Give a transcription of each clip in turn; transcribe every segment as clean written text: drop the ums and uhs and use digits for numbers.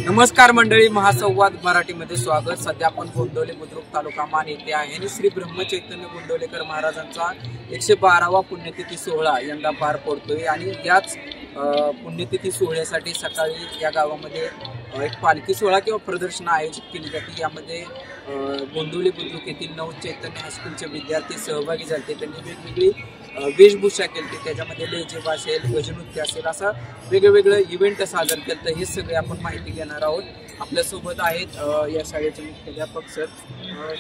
नमस्कार मंडळी, महासंवाद मराठीमध्ये स्वागत। सध्या आपण गोंदवले बुद्रुक तालुका मान येथे आहे आणि श्री ब्रह्मचैतन्य गोंदवलेकर महाराजांचा 112वा पुण्यतिथी सोहळा यंदा पार पडतोय आणि याच पुण्यतिथी सोहळ्यासाठी सकाळी या गावामध्ये एक पालखी सोहळा किंवा प्रदर्शन आयोजित केली जाते। यामध्ये गोंदवले बुद्रुक येथील नवचैतन्य हायस्कूलचे विद्यार्थी सहभागी झाले। त्यांनी वेगवेगळी वेशभूषा केली, त्याच्यामध्ये लेझिम असेल, गजनृत्य असेल, असा वेगवेगळं इव्हेंट सादर केलं। तर हे सगळे आपण माहिती घेणार आहोत। आपल्यासोबत आहेत या शाळेचे मुख्याध्यापक सर।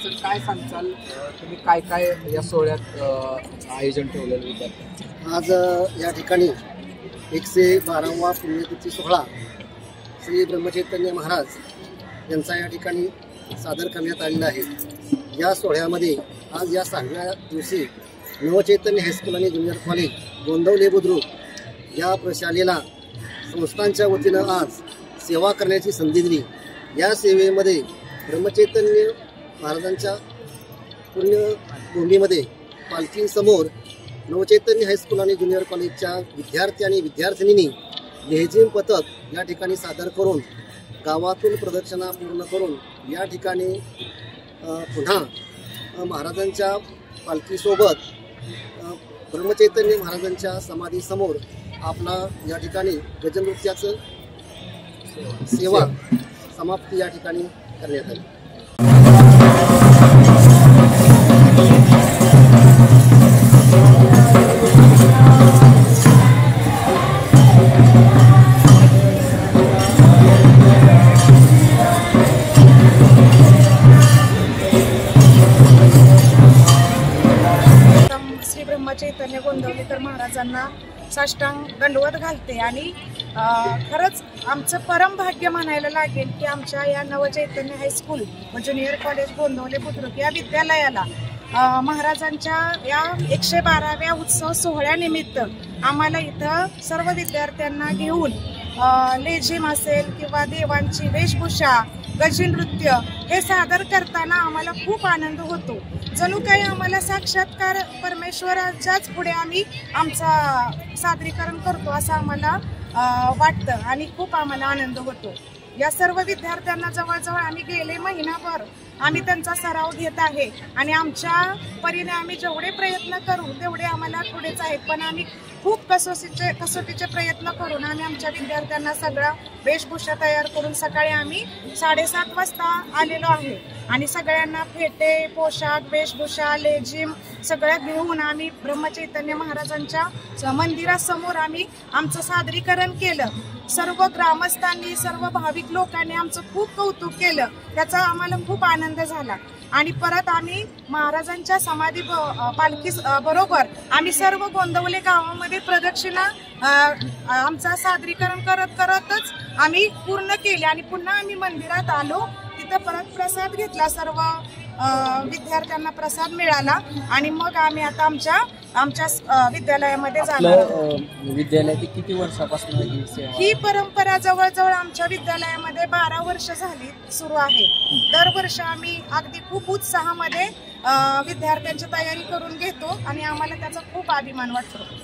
सर, काय सांगचाल, तुम्ही काय काय या सोहळ्यात आयोजन ठेवलेलं होतं? आज या ठिकाणी 112वा पुण्यतिथी सोहळा श्री ब्रह्मचैतन्य महाराज यांचा या ठिकाणी सादर करण्यात आलेला आहे। या सोहळ्यामध्ये आज या 6व्या दिवशी नवचैतन्य हायस्कूल आणि ज्युनियर कॉलेज गोंदवले बुद्रुक या प्रशालेला संस्थांच्या वतीनं आज सेवा करण्याची संधी दिली। या सेवेमध्ये ब्रह्मचैतन्य महाराजांच्या पुण्यभूमीमध्ये पालखीसमोर नवचैतन्य हायस्कूल आणि ज्युनियर कॉलेजच्या विद्यार्थी आणि विद्यार्थिनींनी लेझिम पथक या ठिकाणी सादर करून गावातून प्रदक्षिणा पूर्ण करून या ठिकाणी पुन्हा महाराजांच्या पालखीसोबत ब्रह्मचैतन्य महाराजांच्या समाधीसमोर आपला या ठिकाणी गजनृत्याचं सेवा समाप्ती या ठिकाणी करण्यात आली। चैतन्य गोंदवलेकर महाराजांना साष्टांग दंडवत घालते आणि खरंच आमचं परम भाग्य म्हणायला लागेल की आमच्या या नवचैतन्य हायस्कूल व ज्युनियर कॉलेज गोंदवले बुद्रुक या विद्यालयाला महाराजांच्या या 112व्या उत्सव सोहळ्यानिमित्त आम्हाला इथं सर्व विद्यार्थ्यांना घेऊन लेझिम असेल किंवा देवांची वेशभूषा, गजनृत्य हे सादर करताना आम्हाला खूप आनंद होतो। जणू काही आम्हाला साक्षात्कार परमेश्वराच्याच पुढे आम्ही आमचा सादरीकरण करतो असं आम्हाला वाटतं आणि खूप आम्हाला आनंद होतो। या सर्व विद्यार्थ्यांना जवळजवळ आम्ही गेले महिनाभर आम्ही त्यांचा सराव घेत आहे आणि आमच्या परीने आम्ही जेवढे प्रयत्न करू तेवढे आम्हाला थोडेच आहेत, पण आम्ही खूप कसोटीचे प्रयत्न करून आम्ही आमच्या विद्यार्थ्यांना सगळा वेशभूषा तयार करून सकाळी आम्ही 7:30 वाजता आलेलो आहे आणि सगळ्यांना फेटे, पोशाख, वेशभूषा, लेझिम सगळं घेऊन आम्ही ब्रह्मचैतन्य महाराजांच्या मंदिरासमोर आम्ही आमचं सादरीकरण केलं। सर्व ग्रामस्थांनी, सर्व भाविक लोकांनी आमचं खूप कौतुक केलं, त्याचा आम्हाला खूप आनंद झाला। आणि परत आम्ही महाराजांच्या समाधी पालखी बरोबर आम्ही सर्व गोंदवले गावामध्ये प्रदक्षिणा आमचा सादरीकरण करतच आम्ही पूर्ण केले आणि पुन्हा आम्ही मंदिरात आलो। तिथं परत प्रसाद घेतला, सर्व विद्यार्थ्यांना प्रसाद मिळाला आणि मग आम्ही आता आमच्या विद्यालयामध्ये जाणार। विद्यालयात किती वर्षापासून ही परंपरा जवळजवळ आमच्या विद्यालयामध्ये 12 वर्ष झाली सुरू आहे। दरवर्षी आम्ही अगदी खूप उत्साहामध्ये विद्यार्थ्यांची तयारी करून घेतो आणि आम्हाला त्याचा खूप अभिमान वाटतो।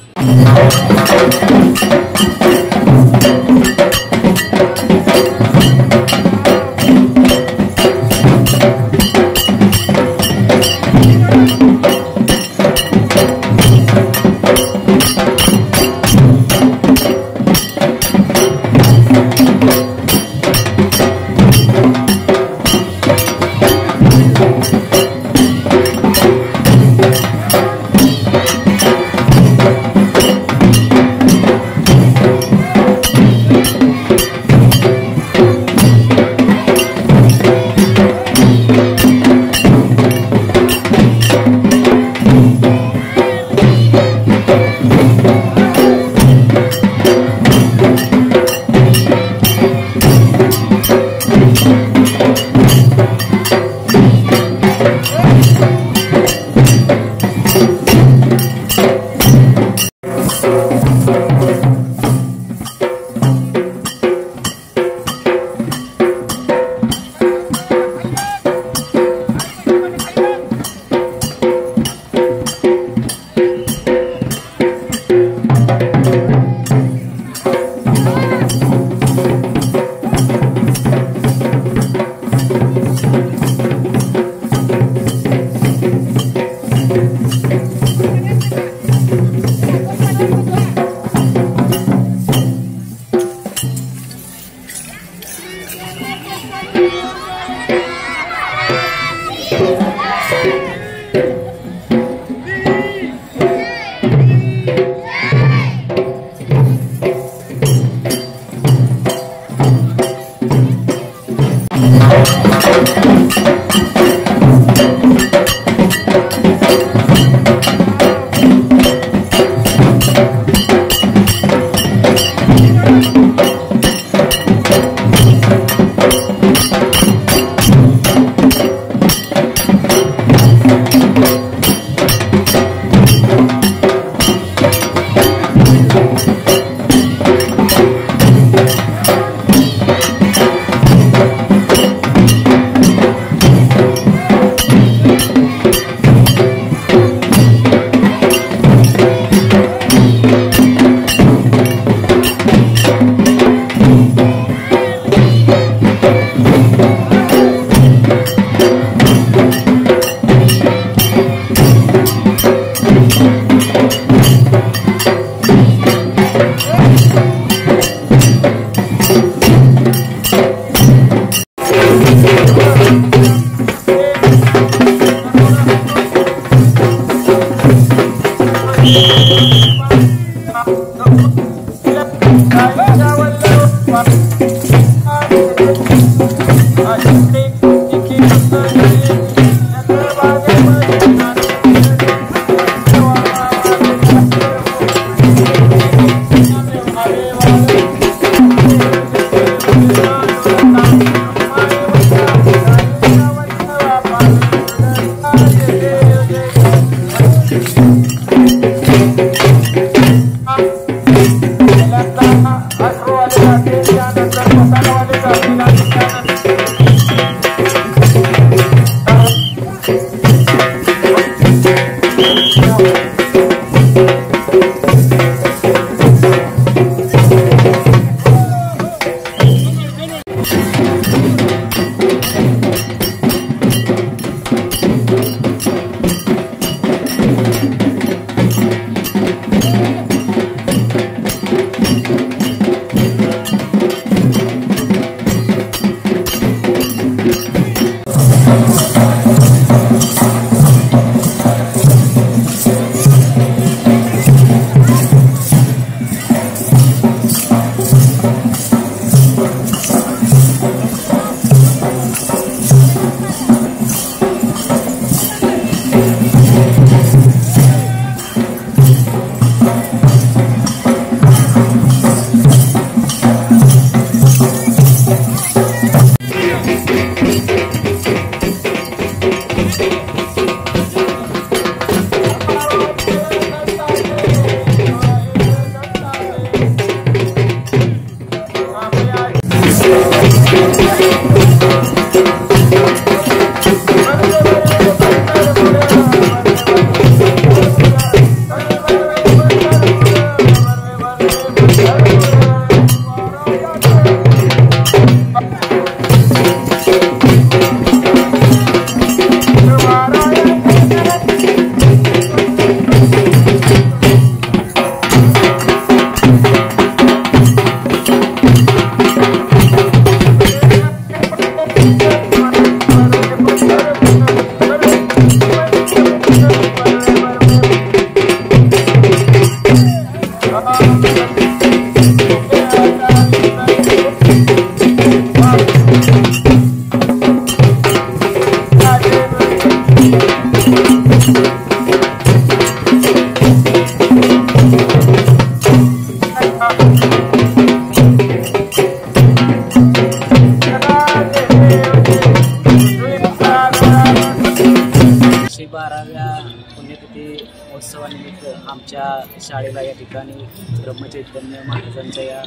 पुण्यतिथी महोत्सवानिमित्त आमच्या शाळेला या ठिकाणी ब्रह्मचैतन्य महाराजांच्या या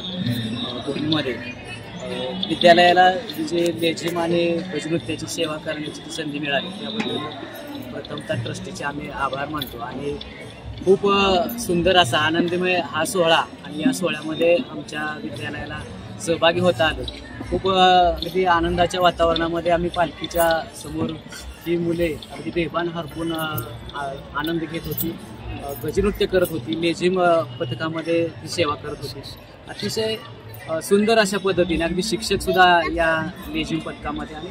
भूमीमध्ये विद्यालयाला जे लेझिम आणि गजनृत्याची सेवा करण्याची संधी मिळाली त्याबद्दल प्रथमतः ट्रस्टीचे आम्ही आभार मानतो. आणि खूप सुंदर असा आनंदमय हा सोहळा आणि या सोहळ्यामध्ये आमच्या विद्यालयाला सहभागी होता आलं. खूप अगदी आनंदाच्या वातावरणामध्ये आम्ही पालखीच्या समोर ही मुले अगदी बेभान हरपून आनंद घेत होती, गजनृत्य करत होती, लेझिम पथकामध्ये ती सेवा करत होती. अतिशय सुंदर अशा पद्धतीने अगदी शिक्षक सुद्धा या लेझिम पथकामध्ये आणि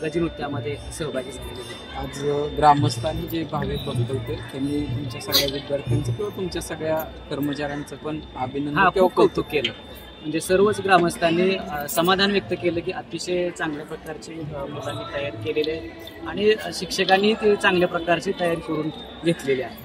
गजनृत्यामध्ये सहभागी झालेले होते. आज ग्रामस्थांनी जे भाविक भक्त होते त्यांनी तुमच्या सगळ्या विद्यार्थ्यांचं किंवा तुमच्या सगळ्या कर्मचाऱ्यांचं पण अभिनंदन किंवा कौतुक केलं. म्हणजे सर्वच ग्रामस्थांनी समाधान व्यक्त केलं की अतिशय चांगल्या प्रकारची मुलांनी तयारी केलेली आहे आणि शिक्षकांनी ते चांगल्या प्रकारची तयारी करून घेतलेली आहे.